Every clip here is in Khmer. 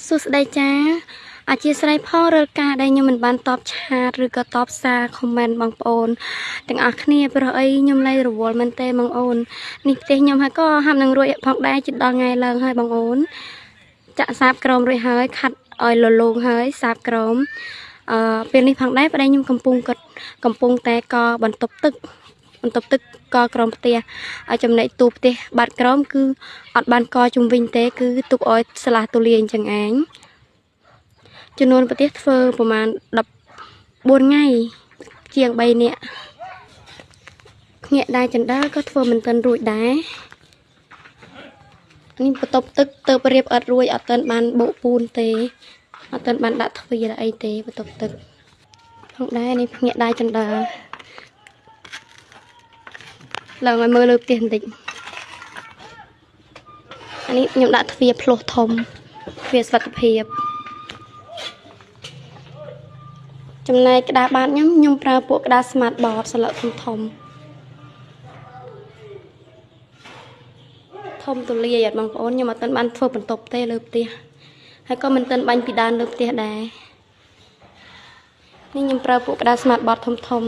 សួស្តីចាអធិស្ឋានផងរាល់ការដែលខ្ញុំមិនបានតបឆាតឬក៏តបសារ comment បងប្អូនទាំងអស់គ្នាព្រោះអីខ្ញុំលែងរវល់មែនទេបងប្អូននេះផ្ទះខ្ញុំហើយក៏ហាប់នឹងរួចផងដែរជិតដល់ថ្ងៃឡើងហើយបងប្អូនចាក់សាបក្រមរួចហើយខាត់ឲ្យលលងហើយសាបក្រមពេលនេះផងដែរប្តីខ្ញុំកំពុងតែកបន្ទប់ទឹកកក្រមផ្ទះឲ្យចំណែកទូផ្ទះបាត់ក្រមគឺអត់បានកជុំវិញទេគឺទុកឲ្យស្លាស់ទូលាយអញ្ចឹងឯងចំនួនប្រទេសធ្វើប្រហែល14ថ្ងៃជាង3នាក់ភ្នាក់ដែរចណ្ដើក៏ធ្វើមិនទាន់រួចដែរនេះបន្ទប់ទឹកទៅរៀបអត់រួចអត់ទាន់បានបោកពូនទេអត់ទាន់បានដាក់ទ្វារអីទេបន្ទប់ទឹកផងដែរនេះភ្នាក់ដែរចណ្ដើឡើងឲ្យមើលលើផ្ទះបន្តិចអានេះខ្ញុំដាក់ទ្វារផ្លោះធំទ្វារសុវត្ថិភាពចំណែកក្តារបាតខ្ញុំប្រើពួកក្តារ smart board ស្លឹកធំទូលាយអត់បងប្អូនខ្ញុំអត់ទាន់បានធ្វើបន្ទប់ទេលើផ្ទះហើយក៏មិនទាន់បាញ់ពីដើមលើផ្ទះដែរនេះខ្ញុំប្រើពួកក្តារ smart board ធំ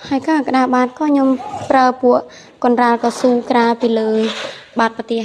ហើយក៏ក្តារបាតក៏ខ្ញុំប្រើពួកកណ្ដាលកស៊ូក្រាលពីលើបាតផ្ទះ